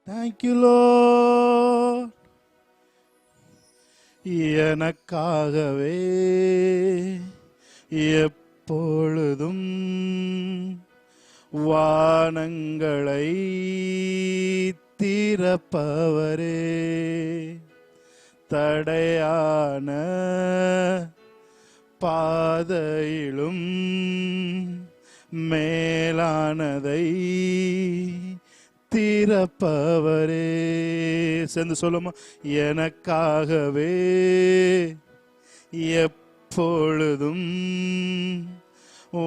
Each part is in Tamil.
Thank you, Lord. எனக்காகவே எப்பொழுதும் வானங்களை திறப்பவரே, தடையான பாதையிலும் மேலானதை திறப்பவரே. சேர்ந்து சொல்லுமா, எனக்காகவே எப்பொழுதும்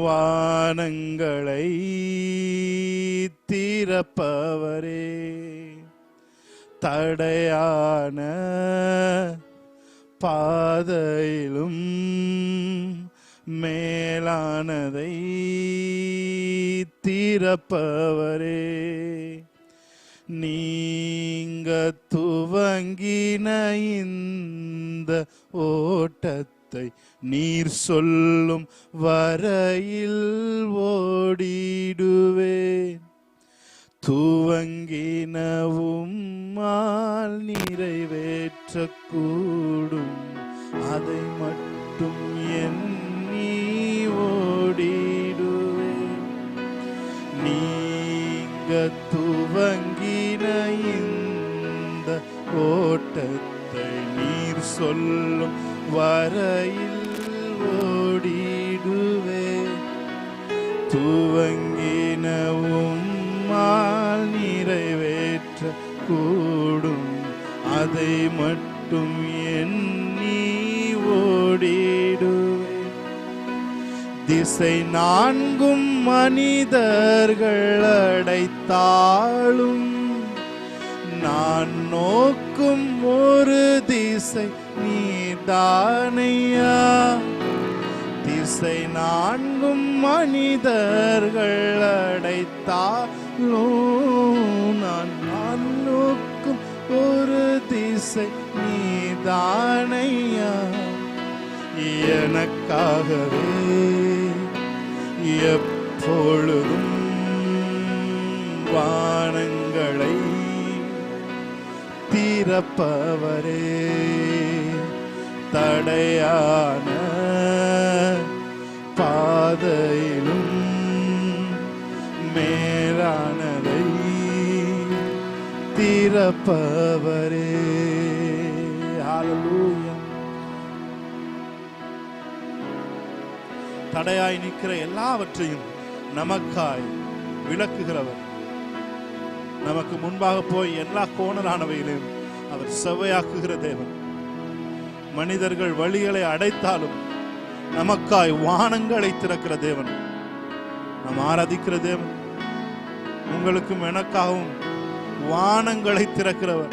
வானங்களை திறப்பவரே, தடையான பாதையிலும் மேலானதை திறப்பவரே. நீங்க துவங்கின இந்த ஓட்டத்தை நீர் சொல்லும் வரையில் ஓடிடுவேன். துவங்கினவும்மால் நிறைவேற்றக்கூடும், அதை மட்டும் எண்ணி ஓடிடுவேன். நீங்க துவங்கின இந்த ஓட்டத்தை நீர் சொல்லும் வரையில் ஓடிடுவேன். துவங்கினவும்மால் நிறைவேற்ற கூடும், அதை மட்டும் எண்ணி ஓடிடுவேன். திசை நான்கும் மனிதர்கள் அடைத்தாலும் நான் நோக்கும் ஒரு திசை நீதானையா. திசை நான்கும் மனிதர்கள் அடைத்தாலும் நான் நோக்கும் ஒரு திசை நீதானையா. எனக்காகவே எப்பொழுதும் வானங்களை திறப்பவரே, தடையான பாதையிலும் மேலானதை திறப்பவரே. ஹல்லேலூயா. தடையாய் நிற்கிற எல்லாவற்றையும் நமக்காய் விளக்குகிறவர், நமக்கு முன்பாக போய் எல்லா கோணலானவைகளையும் அவர் செவ்வையாக்குகிற தேவன். மனிதர்கள் வழிகளை அடைத்தாலும் நமக்காய் வானங்களை திறக்கிற தேவன் நாம் ஆராதிக்கிற தேவன். உங்களுக்கும் எனக்காகவும் வானங்களை திறக்கிறவர்.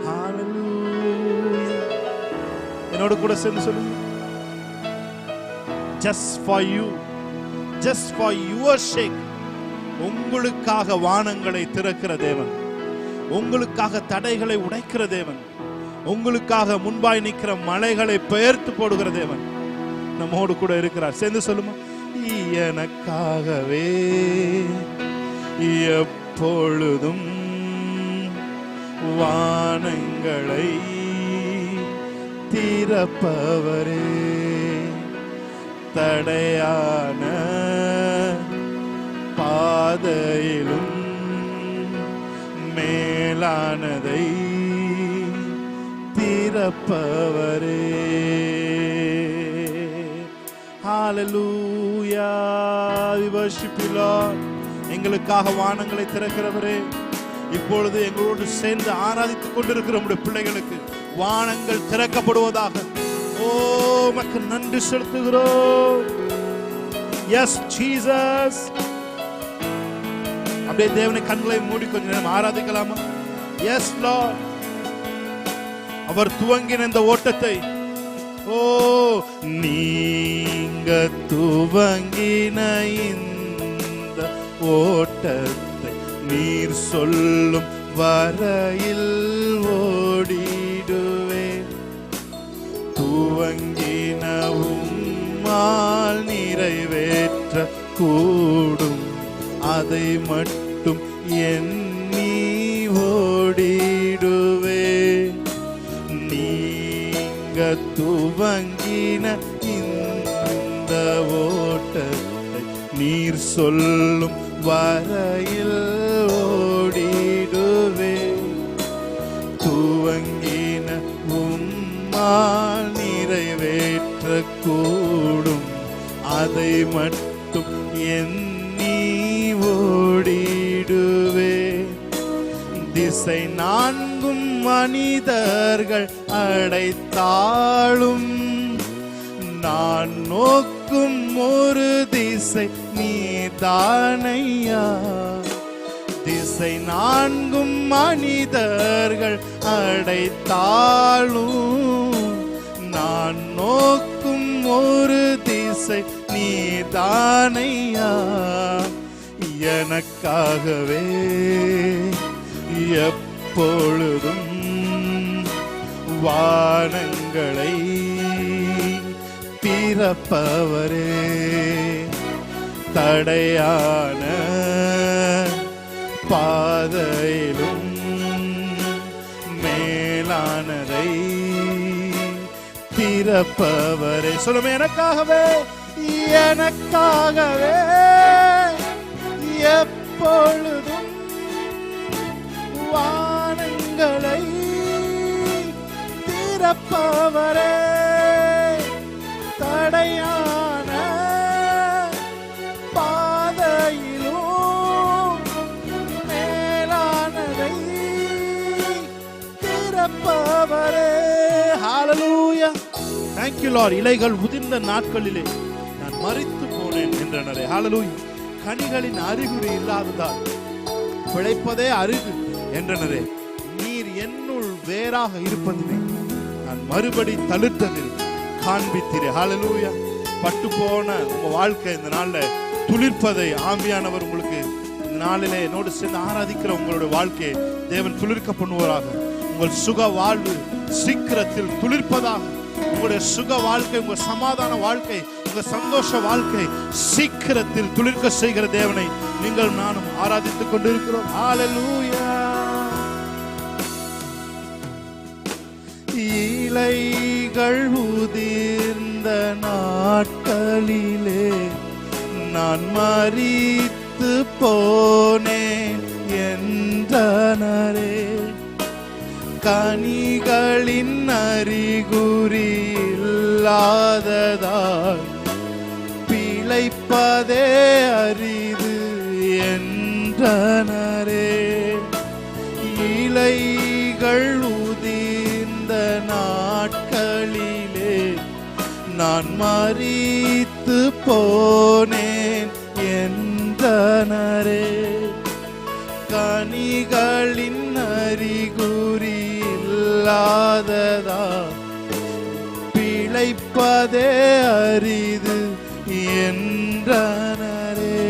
ஹல்லேலூயா. என்னோடு கூட சேர்ந்து சொல்லுங்க, just for you, just for your sake. உங்களுக்காக வானங்களை திறக்கிற தேவன், உங்களுக்காக தடைகளை உடைக்கிற தேவன், உங்களுக்காக முன்பாய் நிற்கிற மலைகளை பெயர்த்து போடுகிற தேவன் நம்மோடு கூட இருக்கிறார். சேர்ந்து சொல்லுமா, எனக்காகவே எப்பொழுதும் வானங்களை திறப்பவரே, தடையான பாதையிலும் மேலானதை திறப்பவரே. ஹல்லேலூயா. We worship you, Lord. எங்களுக்காக வானங்களை திறக்கிறவரே, இப்பொழுது எங்களோடு சேர்ந்து ஆராதித்துக் கொண்டிருக்கிற நம்முடைய பிள்ளைகளுக்கு வானங்கள் திறக்கப்படுவதாக. ஓ, உமக்கு நன்றி செலுத்துகிறோம். S Jesus. அப்படியே தேவனை கண்களை மூடி கொஞ்ச நேரம் ஆராதிக்கலாமா? S Lord. அவர் துவங்கின இந்த ஓட்டத்தை, ஓ, நீங்க துவங்கின இந்த ஓட்டத்தை நீர் சொல்லும் வரையில் ஓடிடுவேன். துவங்கினவும்மால் நிறைவேற்ற கூடும், அதை மட்டும் எண்ணி துவங்கின இந்த ஓட்டத்தை நீர் சொல்லும் வரையில் ஓடிடுவே. துவங்கின உம்மால் நிறைவேற்ற கூடும், அதை மட்டும் எண்ணி ஓடிடுவே. திசை நான்கும் மனிதர்கள் அடைத்தாளும், நான் நோக்கும் ஒரு திசை நீதானையா. திசை நான்கும் மனிதர்கள் அடைத்தாளும், நான் நோக்கும் ஒரு திசை நீதானையா. எனக்காகவே எப்பொழுதும் வானங்களை திறப்பவரே, தடையான பாதையிலும் மேலானதை திறப்பவரே. சொல்லுமே, எனக்காகவே எனக்காகவே எப்பொழுதும் வானங்களை திறப்பவரே, தடையான பாதையிலும் மேலானதை திறப்பவரே. ஹalleluya. Thank you Lord. இலைகள் உதிர்ந்த நாட்களிலே நான் மரித்து போனேன் என்றனரே. ஹalleluya. கனிகளின் அறிகுறி இல்லாததால் பிழைப்பதே அரிது என்றனரே. நீர் என்னுள் வேறாக இருப்பதினை நான் மறுபடி தளிர்த்ததில் காண்பித்தீரே. ஹalleluya. பட்டு போன உங்க வாழ்க்கை இந்த நாள்ல துளிர்ப்பதை ஆவியானவர் உங்களுக்கு இந்த நாளிலே என்னோடு சேர்ந்து ஆராதிக்கிற உங்களுடைய வாழ்க்கையை தேவன் துளிர்க்க பண்ணுவாராக. உங்கள் சுக வாழ்வு சீக்கிரத்தில் துளிர்ப்பதாக. உங்களுடைய சுக வாழ்க்கை, உங்கள் சமாதான வாழ்க்கை, உங்கள் சந்தோஷ வாழ்க்கை சீக்கிரத்தில் துளிர்க்க செய்கிற தேவனை நீங்கள் நானும் ஆராதித்துக் கொண்டிருக்கிறோம். ஹalleluya. இலைகள் உதிர்ந்த நாட்களிலே நான் மரித்து போனேன் என்றனரே. கனிகளின் அறிகுறி இல்லாததால் பிழைப்பதே அரிது என்றனரே. இலைகள் உதிர்ந்த நாட்களிலே நான் மரித்து போனேன் என்றனரே. கனிகளின் அறிகுறி இல்லாததா பிழைப்பதே அரிது என்றனரே.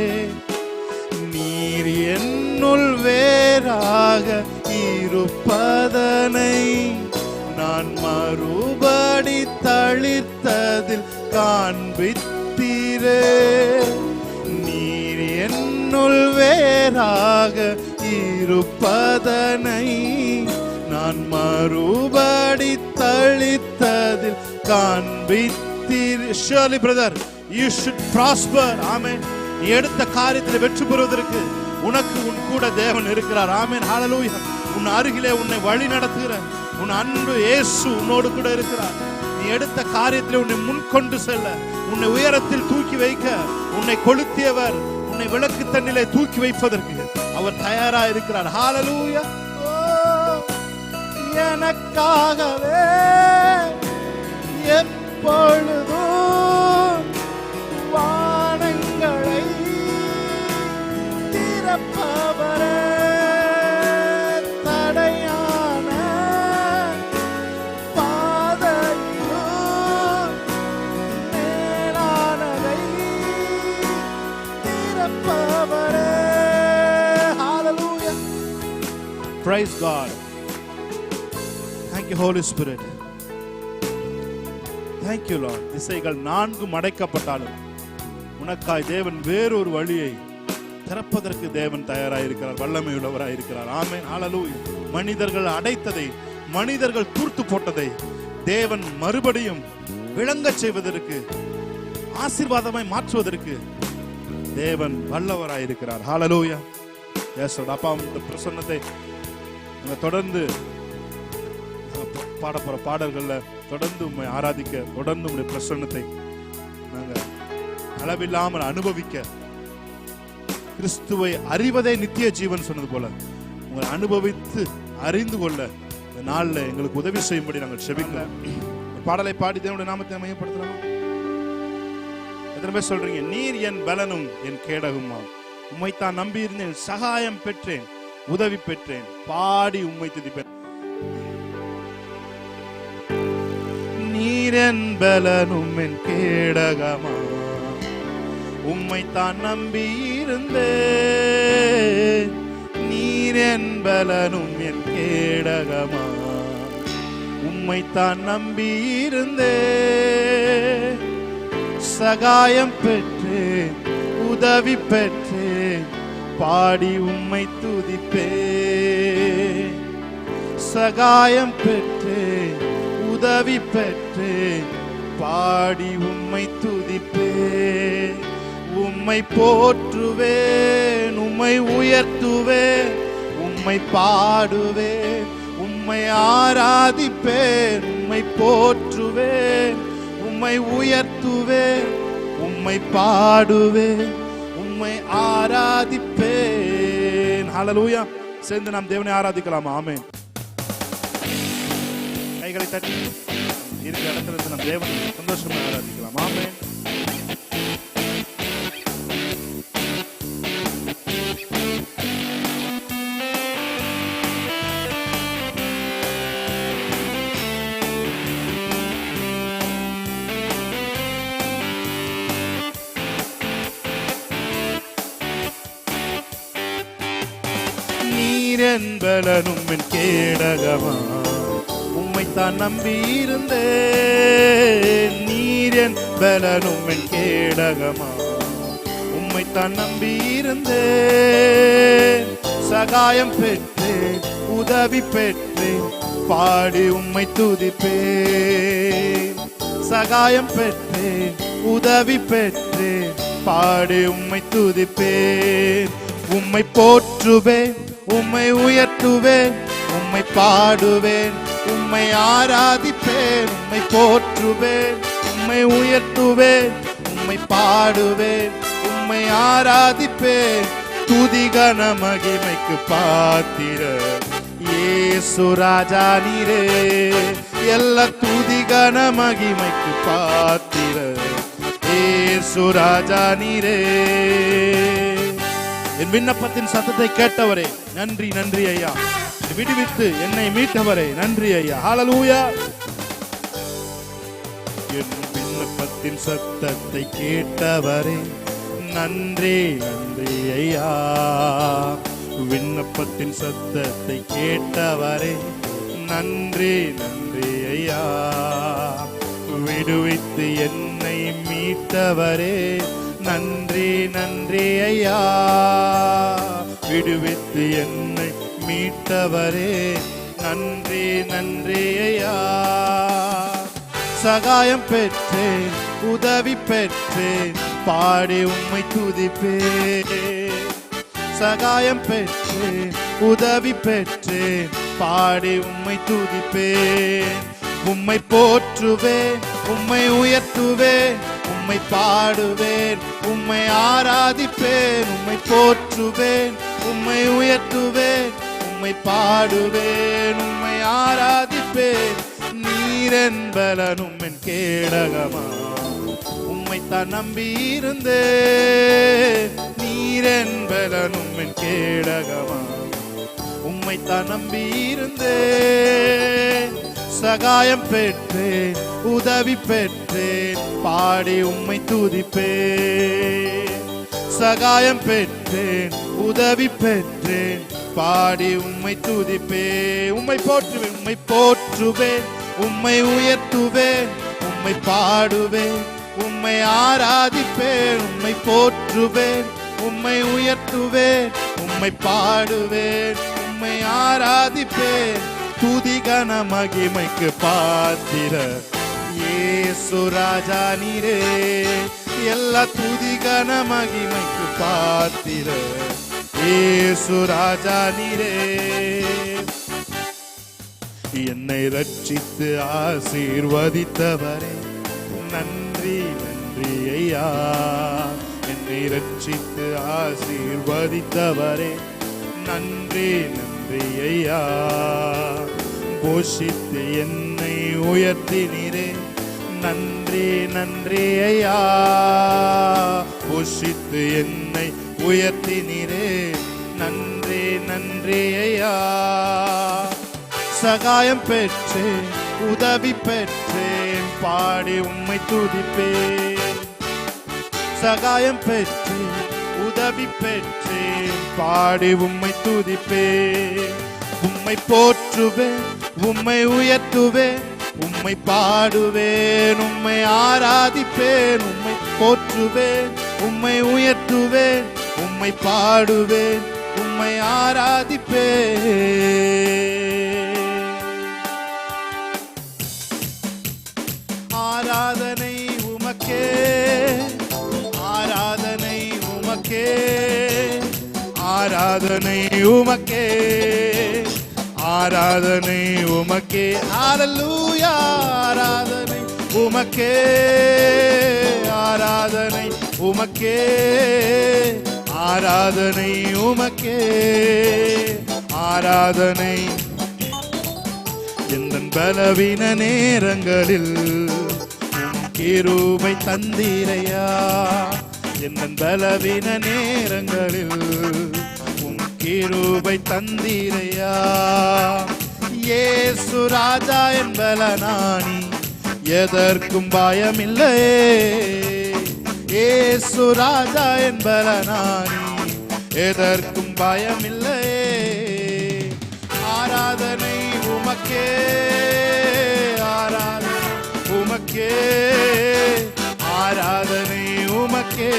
நீர் என்னுள் வேறாக இருப்பதனை நான் மறுபடி தளிர்த்ததில் காண்பித்தீரே. நீர் என்னுள் வேறாக இருப்பதனை நான் மறுபடி தளிர்த்ததில் காண்பித்தீர். Surely brother, you should prosper. ஆமென். நீ எடுத்த காரியத்தில் வெற்றி பெறுவதற்கு உனக்கு உன் கூட தேவன் இருக்கிறார். ஆமென். ஹalleluya. உன் அருகிலே உன்னை வழி நடத்துகிற உன் அன்பு இயேசு உன்னோடு கூட இருக்கிறார். நீ எடுத்த காரியத்தில் உன்னை முன் கொண்டு செல்ல, உன்னை உயரத்தில் தூக்கி வைக்க, உன்னை கொளுத்தியவர் உன்னை விளக்கு தண்ணிலே தூக்கி வைப்பதற்கு அவர் தயாரா இருக்கிறார். ஹalleluya. எனக்காகவே எப்பொழுதும் வானங்களை திறப்பவரே, தடையான பாதையிலும் மேலானதை திறப்பவரே. Hallelujah. Praise God. Thank you Holy Spirit. Thank you Lord. திசைகள் நான்கும் அடைக்கப்பட்டாலும் உனக்காய் தேவன் வேறொரு வழியை திறப்பதற்கு தேவன் தயாராயிருக்கிறார், வல்லமை உள்ளவராயிருக்கிறார். ஆமென். ஹalleluya. மனிதர்கள் அடைத்ததை, மனிதர்கள் தூர்த்து போட்டதை தேவன் மறுபடியும் விளங்கச் செய்வதற்கு, ஆசீர்வாதமாய் மாற்றுவதற்கு தேவன் வல்லவராய் இருக்கிறார். ஹல்லேலூயா. எஸ் அப்பா, இந்த பிரசன்னத்தை தொடர்ந்து பாட போற பாடல்கள்ல தொடர்ந்து உம்மை ஆராதிக்க, தொடர்ந்து உம்முடைய பிரசன்னத்தை நாங்க அளவில்லாமல் அனுபவிக்க, கிறிஸ்துவை அறிவதே நித்திய ஜீவன் சொன்னது போல உங்களை அனுபவித்து அறிந்து கொள்ள இந்த நாள்ல எங்களுக்கு உதவி செய்யும்படி நாங்கள் செபிக்கிறோம். பாடலை பாடி தேவனுடைய நாமத்தை மையப்படுத்தலாம். எத்தனை பேர் சொல்றீங்க, நீர் என் பலனும் என் கேடகுமா, உம்மைத்தான் நம்பி இருந்தேன், சகாயம் பெற்றேன், உதவி பெற்றேன், பாடி உம்மை துதிப்பேன். நீர் என் பலனும் என் கேடகமா, உம்மைத்தான் நம்பி இருந்தேன். நீர் என் பலனும் என் கேடகமா, உம்மைத்தான் நம்பி இருந்தேன். சகாயம் பெற்றேன், உதவி பெற்றேன், பாடி உம்மை துதிப்பேன். சகாயம் பெற்றேன், உதவி பெற்றேன், பாடி உம்மை துதிப்பேன். உம்மை போற்றுவேன், உம்மை உயர்த்துவேன், உம்மை பாடுவேன், உம்மை ஆராதிப்பேன். உம்மை போற்றுவேன், உம்மை உயர்த்துவேன், உம்மை பாடுவேன், உம்மை ஆராதிப்பேன். ஹல்லேலூயா. சேர்ந்து நாம் தேவனை ஆராதிக்கலாம். ஆமென். கைகளை தட்டி இருக்கிற இடத்துல இருந்து நாம் தேவனை சந்தோஷமா ஆராதிக்கலாம். ஆமென். நீர் என் பலனும் என் கேடகமா, உம்மைத்தான் நம்பி இருந்தேன். நீர் என் பலனும் என் கேடகமா, உம்மைத்தான் நம்பி இருந்தேன். சகாயம் பெற்றேன், உதவி பெற்றேன், பாடி உம்மை துதிப்பேன். சகாயம் பெற்றேன், உதவி பெற்றேன், பாடி உம்மை துதிப்பேன். உம்மை போற்றுவேன், உம்மை உயர்த்துவேன், உம்மை பாடுவேன், உம்மை ஆராதிப்பேன். உம்மை போற்றுவேன், உம்மை உயர்த்துவேன், உம்மை பாடுவேன், உம்மை ஆராதிப்பேன். துதிகன மகிமைக்கு பாத்திர இயேசு ராஜா நீரே. எல்லா துதிகன மகிமைக்கு பாத்திர இயேசு ராஜா நீரே. என் விண்ணப்பத்தின் சத்தத்தை கேட்டவரே நன்றி, நன்றி ஐயா. விடுவித்து என்னை மீட்டவரே நன்றி ஐயா. ஹல்லேலூயா. என் விண்ணப்பத்தின் சத்தத்தை கேட்டவரே நன்றி, நன்றி ஐயா. விண்ணப்பத்தின் சத்தத்தை கேட்டவரே நன்றி, நன்றி ஐயா. விடுவித்து என்னை மீட்டவரே நன்றி, நன்றி ஐயா. விடுவித்து என்னை மீட்டவரே நன்றி, நன்றி ஐயா. சகாயம் பெற்றேன், உதவி பெற்றேன், பாடி உம்மை துதிப்பேன். சகாயம் பெற்றேன், உதவி பெற்றேன், பாடி உம்மை துதிப்பேன். உம்மை போற்றுவேன், உம்மை உயர்த்துவேன், உம்மை பாடுவேன், உம்மை ஆராதிப்பேன். உம்மை போற்றுவேன், உம்மை உயர்த்துவேன், உம்மை பாடுவேன், உம்மை ஆராதிப்பேன். நீர் என் பலனும் என் கேடகமா, உம்மைத்தான் நம்பி இருந்தேன். நீர் என் பலனும் என் கேடகமா, உம்மைத்தான் நம்பி இருந்தேன். சகாயம் பெற்றேன், உதவி பெற்றேன், பாடி உம்மை துதிப்பேன். சகாயம் பெற்றேன், உதவி பெற்றேன், பாடி உம்மை துதிப்பேன். உம்மை போற்றுவேன், உம்மை போற்றுவேன், உம்மை உயர்த்துவேன், உம்மை பாடுவேன், உம்மை ஆராதிப்பேன். உம்மை போற்றுவேன், உம்மை உயர்த்துவேன், உம்மை பாடுவேன், உம்மை ஆராதிப்பேன். துதி கன மகிமைக்கு பாத்திர இயேசு ராஜா நீரே. எல்லா துதி கன மகிமைக்கு பாத்திர இயேசு ராஜா நீரே. என்னை ரட்சித்து ஆசீர்வதித்தவரே நன்றி நன்றி ஐயா. என்னை ரட்சித்து ஆசீர்வதித்தவரே நன்றி நன்றி ஐயா. போஷித்து என்னை உயர்த்தினீரே நன்றி நன்றி ஐயா. போஷித்து என்னை உயர்த்தினீரே நன்றி நன்றி ஐயா. சகாயம் பெற்றேன் உதவி பெற்றேன் பாடி உம்மை துதிப்பேன். சகாயம் பெற்றேன் உதவி பெற்றேன் பாடி உம்மை துதிப்பேன். உம்மை போற்றுவேன் உம்மை உயர்த்துவேன் உம்மை பாடுவேன் உம்மை ஆராதிப்பேன். உம்மை போற்றுவேன் உம்மை உயர்த்துவேன் உம்மை பாடுவேன் உம்மை ஆராதிப்பேன். ஆராதனை உமக்கே ஆராதனை உமக்கே ஆராதனை உமக்கே ஆராதனை உமக்கே. ஹல்லேலூயா. ஆராதனை உமக்கே ஆராதனை உமக்கே ஆராதனை உமக்கே ஆராதனை. எந்தன் பலவீன நேரங்களில் கிருபை தந்தீரையா. எந்தன் பலவீன நேரங்களில் உம் கிருபை தந்தீரையா. இயேசு ராஜா என்பலனானி எதற்கும் பயமில்லையே. இயேசு ராஜா என்பலனானி எதற்கும் பயமில்லையே. ஆராதனை உமக்கே ஆராதனை உமக்கே ஆராதனை உமக்கே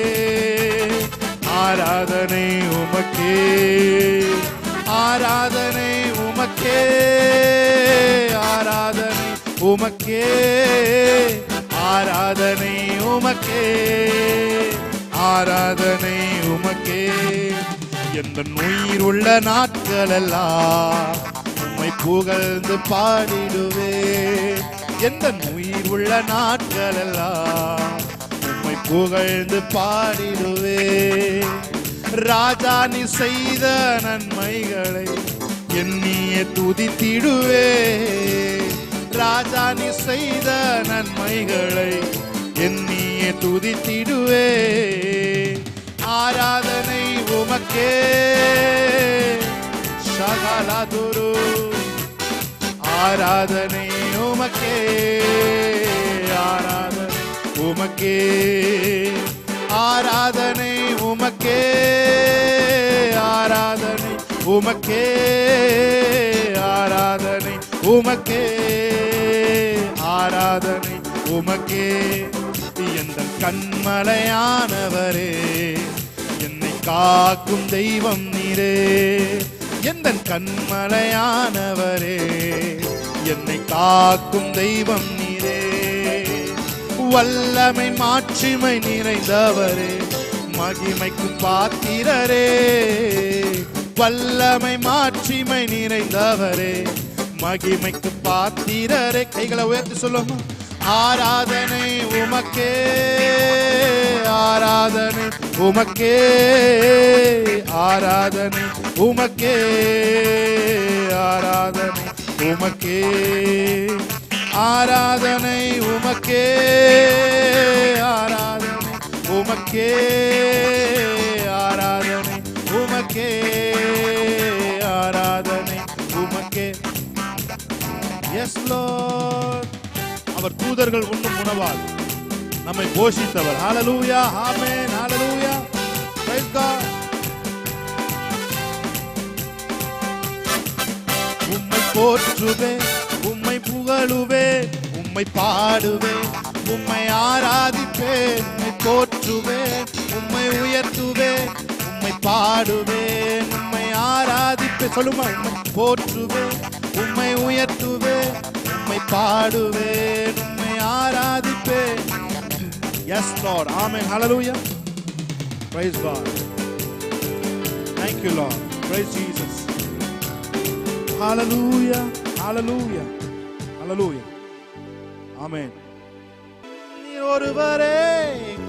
ஆராதனை உமக்கே ஆராதனை உமக்கே ஆராதனை உமக்கே ஆராதனை உமக்கே ஆராதனை உமக்கே. எந்தன் உயிர் உள்ள நாட்களெல்லாம் உம்மை புகழ்ந்து பாடிடுவேன். எந்தன் உயிர் உள்ள நாட்களெல்லாம் உம்மை புகழ்ந்து பாடிடுவேன். ராஜா நீ செய்த நன்மைகளை எண்ணியே துதித்திடுவேன். ராஜா நீ செய்த நன்மைகளை எண்ணியே துதித்திடுவேன். ஆராதனை உமக்கே சகலதுரு ஆராதனை உமக்கே ஆராதனை உமக்கே ஆராதனை உமக்கே ஆராதனை உமக்கே ஆராதனை உமக்கே ஆராதனை உமக்கே. எந்தன் கண்மலையானவரே என்னை காக்கும் தெய்வம் நீரே. எந்தன் கண்மலையானவரே என்னை காக்கும் தெய்வம் நீரே. வல்லமை மாட்சிமை நிறைந்தவரே மகிமைக்கு பாத்திரரே. வல்லமை மாட்சிமை நிறைந்தவரே மகிமைக்கு பாத்திரரே. கைகளை உயர்த்தி சொல்லுங்க. ஆராதனை உமக்கே ஆராதனை உமக்கே ஆராதனை உமக்கே ஆராதனை உமக்கே ஆராதனை உமக்கே ஆராதனை உமக்கே ஆராதனை உமக்கே ஆராதனை உமக்கே. S Lord. அவர் தூதர்கள் உண்ணும் உணவால் நம்மை போஷித்தவர். ஹல்லேலூயா. ஆமென். ஹல்லேலூயா. Price God. உம்மை போற்றுவேன் உம்மை புகழுவேன் உம்மை பாடுவேன் உம்மை ஆராதிப்பேன். உம்மை போற்றுவேன் உம்மை உயர்த்துவேன் உம்மை பாடுவேன் உம்மை ஆராதிப்பேன். சொல்லுமா, உம்மை போற்றுவேன், உம்மை உயர்த்துவேன், உம்மை பாடுவேன், உம்மை ஆராதிப்பேன். Yes Lord, amen, hallelujah, praise God, thank you Lord, praise Jesus, hallelujah, hallelujah, hallelujah, amen. நீர் ஒருவரே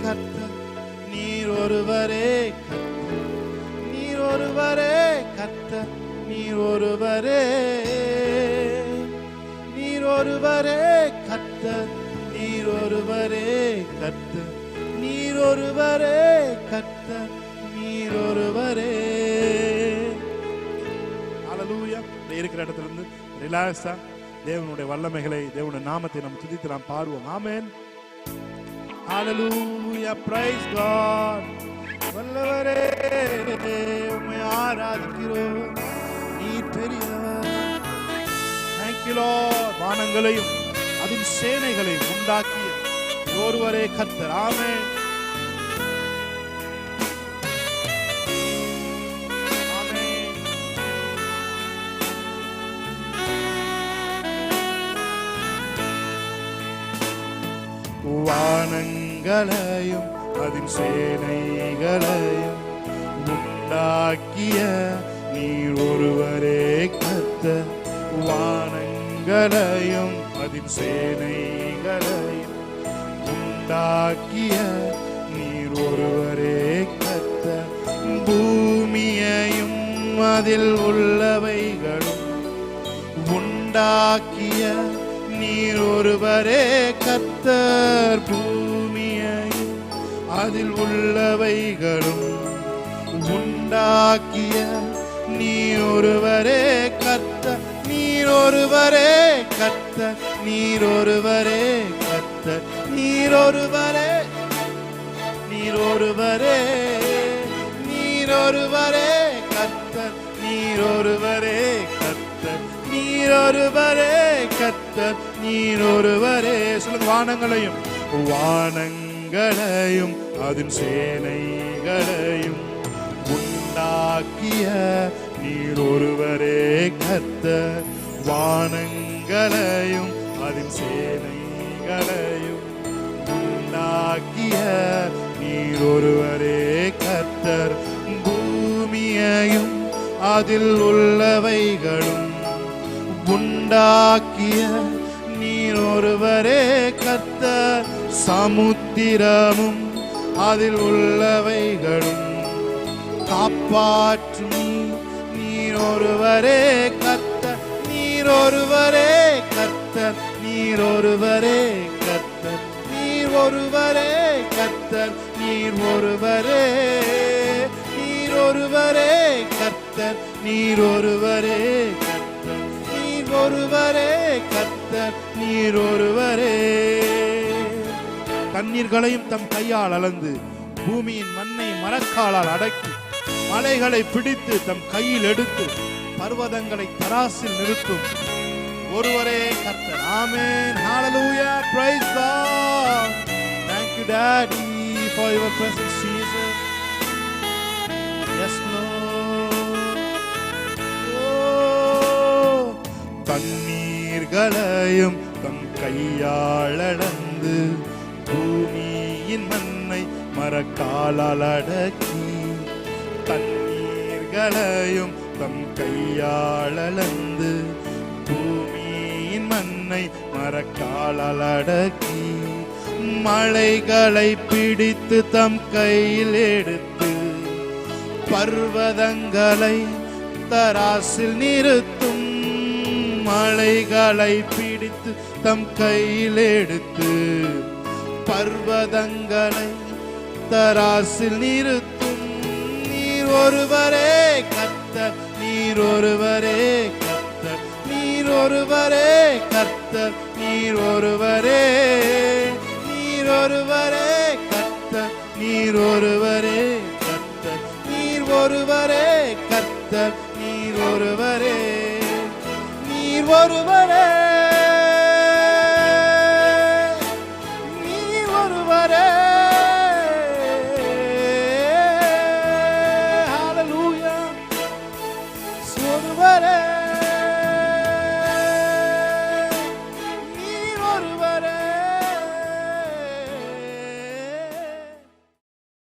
கர்த்தர், நீர் ஒருவரே கர்த்தர், நீர் ஒருவரே கர்த்தர், நீர் ஒருவரே, நீர் ஒருவரே கர்த்தர், நீர் ஒருவரே கர்த்தர், நீர் ஒருவரே கர்த்தர், நீர் ஒருவரே. ஹல்லேலூயா. இருக்கிற இடத்துல இருந்து ரிலாக்ஸா தேவனுடைய வல்லமைகளை, தேவனுடைய நாமத்தை நாம் துதித்து நாம் பாடுவோம். ஆமென், ஹல்லேலூயா, பிரைஸ் காட். வல்லவரே உம்மை ஆராதிக்கிறோம், நீர் பெரியவர். Thank you Lord. வானங்களையும் அதன் சேனைகளை உண்டாக்கிய ஒருவரே கர்த்தர். ஆமென், ஆமென். வானங்களையும் அதன் சேனைகளையும் உண்டாக்கிய நீர் ஒருவரே கர்த்தர். வானங்களையும் அதன் சேனைகளையும் உண்டாக்கிய நீர் ஒருவரே கர்த்தர். பூமியையும் அதில் உள்ளவைகளும் உண்டாக்கிய நீர் ஒருவரே கர்த்தர். பூமியையும் அதில் உள்ளவைகளும் உண்டாக்கிய நீர் ஒருவரே கர்த்தர். நீர் ஒருவரே கர்த்தர், நீர் ஒருவரே கர்த்தர், நீர் ஒருவரே, நீர் ஒருவரே, நீர் ஒருவரே கர்த்தர், நீர் ஒருவரே கர்த்தர், நீர் ஒருவரே கர்த்தர், நீர் ஒருவரே. சொல்லுங்க, வானங்களையும் வானங்களையும் அதன் சேனைகளையும் உண்டாக்கிய நீர் ஒருவரே கர்த்தர். வானங்களையும் அதன் சேனைகளையும் உண்டாக்கிய நீர் ஒருவரே கர்த்தர். பூமியையும் அதில் உள்ளவைகளும் உண்டாக்கிய நீர் ஒருவரே கர்த்தர். சமுத்திரமும் அதில் உள்ளவைகளும் காப்பாற்றும் நீர் ஒருவரே கர்த்தர். நீர் ஒருவரே கர்த்தர், நீர் ஒருவரே கர்த்தர், நீர் ஒருவரே கர்த்தர், நீர் ஒருவரே, நீர் ஒருவரே கர்த்தர், நீர் ஒருவரே கர்த்தர், நீர் ஒருவரே கர்த்தர், நீர் ஒருவரே. தண்ணீர்களையும் தம் கையால் அளந்து பூமியின் மண்ணை மரக்காலால் அடக்கி மலைகளை பிடித்து தம் கையில் எடுத்து பர்வதங்களை தராசில் நிறுத்தும் ஒருவரே கர்த்தர். ஆமென், ஹalleluya, praise God. Thank you Daddy for your presence Jesus. Yes Lord. Oh, தண்ணீர்களையும் தம் கையால் அளந்து பூமியின் மண்ணை மரக்காலால் அடக்கி தண்ணீர்களையும் தம் கையால் அளந்து பூமியின் மண்ணை மரக்காலால் அடக்கி மலைகளை பிடித்து தம் கையில் எடுத்து பர்வதங்களை தராசில் நிறுத்தும். மலைகளை பிடித்து தம் கையில் எடுத்து பர்வதங்களை தராசில் நிறுத்தும். நீர் ஒருவரே கர்த்தர், நீர் ஒருவரே கர்த்தர், நீர் ஒருவரே கர்த்தர், நீர் ஒருவரே, நீர் ஒருவரே கர்த்தர், நீர் ஒருவரே கர்த்தர், நீர் ஒருவரே கர்த்தர், நீர் ஒருவரே, நீர் ஒருவரே